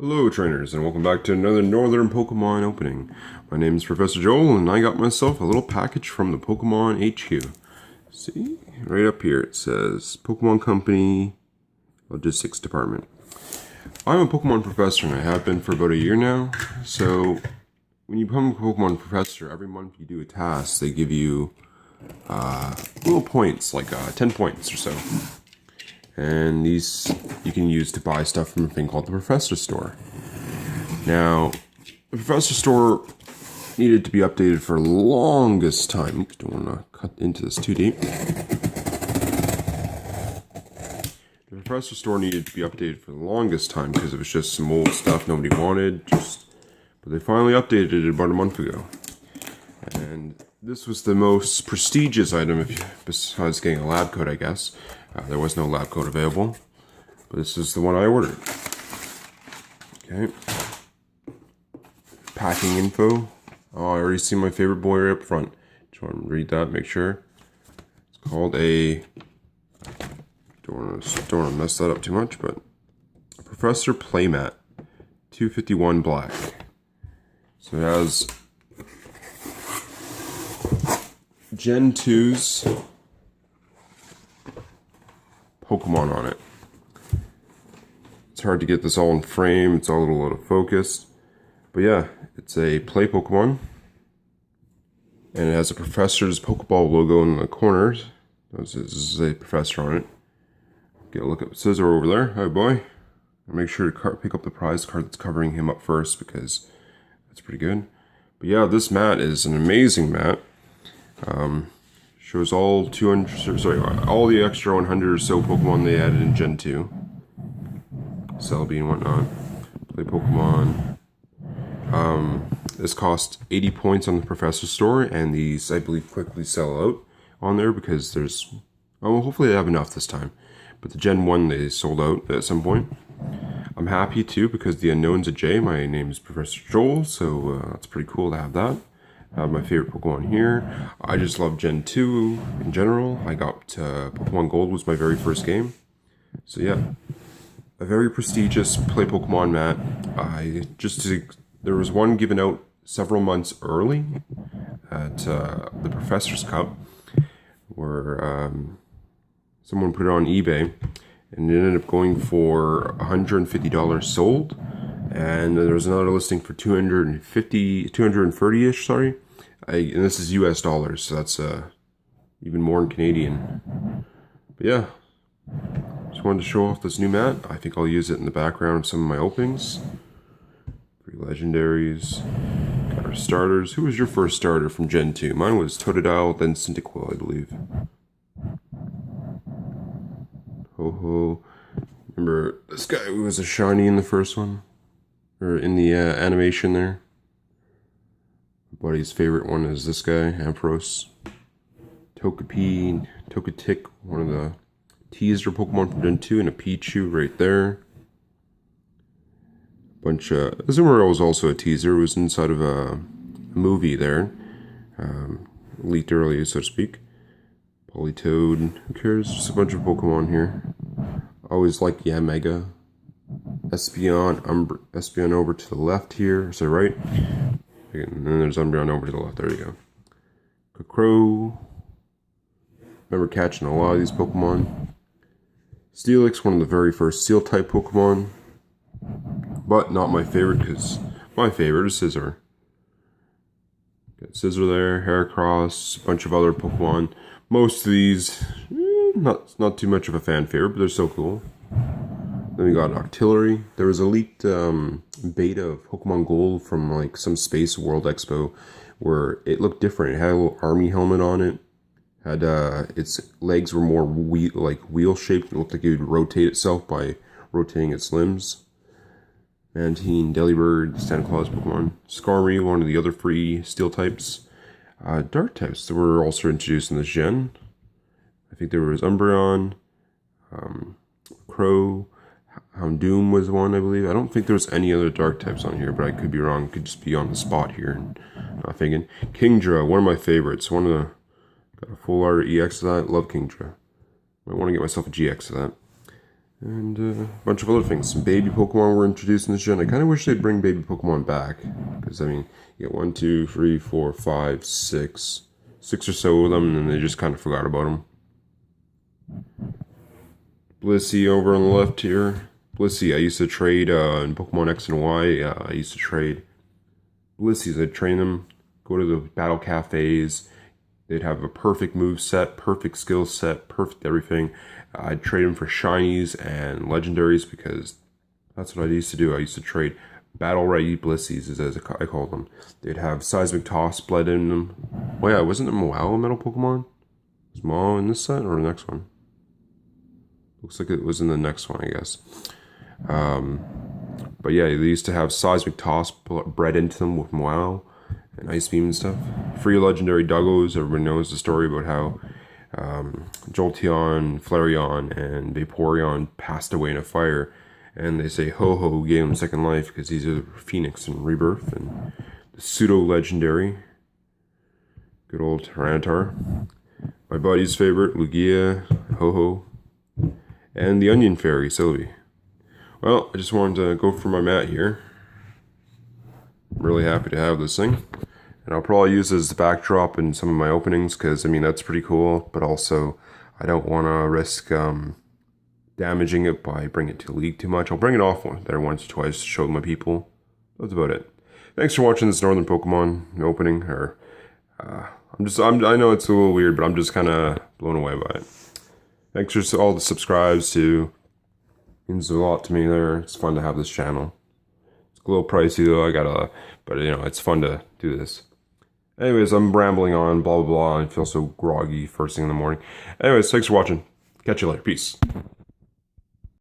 Hello trainers, and welcome back to another Northern Pokemon opening. My name is Professor Joel, and I got myself a little package from the Pokemon HQ. See? Right up here it says Pokemon Company Logistics Department. I'm a Pokemon Professor, and I have been for about a year now. So, when you become a Pokemon Professor, every month you do a task, they give you little points, like 10 points or so. And these you can use to buy stuff from a thing called the Professor Store. Now, the Professor Store needed to be updated for the longest time. Oops, don't want to cut into this too deep. The Professor Store needed to be updated for the longest time because it was just some old stuff nobody wanted. But they finally updated it about a month ago. And this was the most prestigious item, besides getting a lab coat, I guess. There was no lab coat available, but this is the one I ordered. Okay. Packing info. Oh, I already see my favorite boy right up front. Just want to read that, make sure. It's called a... Don't want to mess that up too much, but... a Professor Playmat. 251 black. So it has... Gen 2's... Pokemon on it. It's hard to get this all in frame. It's all a little out of focus. But yeah, it's a play Pokemon. And it has a Professor's Pokeball logo in the corners. This is a Professor on it. Get a look at Scissor over there. Hi, boy. Make sure to pick up the prize card that's covering him up first because that's pretty good. But yeah, this mat is an amazing mat. Shows all all the extra 100 or so Pokemon they added in Gen 2. Celebi and whatnot. Play Pokemon. This cost 80 points on the Professor Store, and these, I believe, quickly sell out on there because there's... oh, hopefully they have enough this time. But the Gen 1, they sold out at some point. I'm happy, too, because the unknown's a J. My name is Professor Joel, so that's pretty cool to have that. I have my favorite Pokemon here. I just love Gen 2 in general. I got Pokemon Gold was my very first game. So yeah, a very prestigious play Pokemon mat. There was one given out several months early at the Professor's Cup, where someone put it on eBay, and it ended up going for $150 sold. And there was another listing for 230-ish, sorry. And this is US dollars, so that's even more in Canadian. But yeah, just wanted to show off this new mat. I think I'll use it in the background of some of my openings. 3 legendaries. Got our starters. Who was your first starter from Gen 2? Mine was Totodile, then Cyndaquil, I believe. Ho-ho. Remember, this guy who was a shiny in the first one? Or in the animation there. My buddy's favorite one is this guy, Ampharos. Togepi, Togetic, one of the teaser Pokemon from Gen 2, and a Pichu right there. Azumarill was also a teaser. It was inside of a movie there. Leaked early, so to speak. Politoed, who cares? Just a bunch of Pokemon here. I always like Yamega. Espeon over to the left here, so right. And then there's Umbreon over to the left, there you go. Crow. Remember catching a lot of these Pokemon. Steelix, one of the very first Steel-type Pokemon. But not my favorite, because my favorite is Scizor. Got Scizor there, Heracross, a bunch of other Pokemon. Most of these, not too much of a fan favorite, but they're so cool. Then we got Octillery. There was a leaked beta of Pokemon Gold from like some Space World Expo where it looked different. It had a little army helmet on it. Had its legs were more wheel shaped. It looked like it would rotate itself by rotating its limbs. Mantine, Delibird, Santa Claus Pokemon. Skarmory, one of the other free Steel types. Dark types that were also introduced in this gen. I think there was Umbreon, Crow. Houndoom was one, I believe. I don't think there was any other dark types on here, but I could be wrong. Could just be on the spot here and not thinking. Kingdra, one of my favorites. Got a full art EX of that. Love Kingdra. I want to get myself a GX of that. And a bunch of other things. Some baby Pokemon were introduced in this gen. I kind of wish they'd bring baby Pokemon back. Because, I mean, you get 1, 2, 3, 4, 5, 6. 6 or so of them, and then they just kind of forgot about them. Blissey over on the left here. Blissey, I used to trade in Pokemon X and Y. I used to trade Blisseys. I'd train them, go to the battle cafes. They'd have a perfect move set, perfect skill set, perfect everything. I'd trade them for shinies and legendaries because that's what I used to do. I used to trade battle ready Blisseys, as I call them. They'd have seismic toss bled in them. Oh yeah, wasn't it Moao a metal Pokemon? Was Moao in this set or the next one? Looks like it was in the next one, I guess. But yeah, they used to have seismic toss bred into them with Moao and Ice Beam and stuff. Free legendary Duggos. Everybody knows the story about how Jolteon, Flareon, and Vaporeon passed away in a fire. And they say Ho-Ho gave him second life because he's a phoenix in rebirth. And the pseudo-legendary, good old Tyranitar. My buddy's favorite, Lugia, Ho-Ho. And the Onion Fairy, Sylvie. Well, I just wanted to go for my mat here. I'm really happy to have this thing. And I'll probably use it as the backdrop in some of my openings because, I mean, that's pretty cool. But also, I don't want to risk damaging it by bringing it to League too much. I'll bring it off there once or twice to show my people. That's about it. Thanks for watching this Northern Pokemon opening. I know it's a little weird, but I'm just kind of blown away by it. Thanks for all the subscribes too. Means a lot to me there. It's fun to have this channel. It's a little pricey though. But you know, it's fun to do this. Anyways, I'm rambling on, blah blah blah. I feel so groggy first thing in the morning. Anyways, thanks for watching. Catch you later. Peace.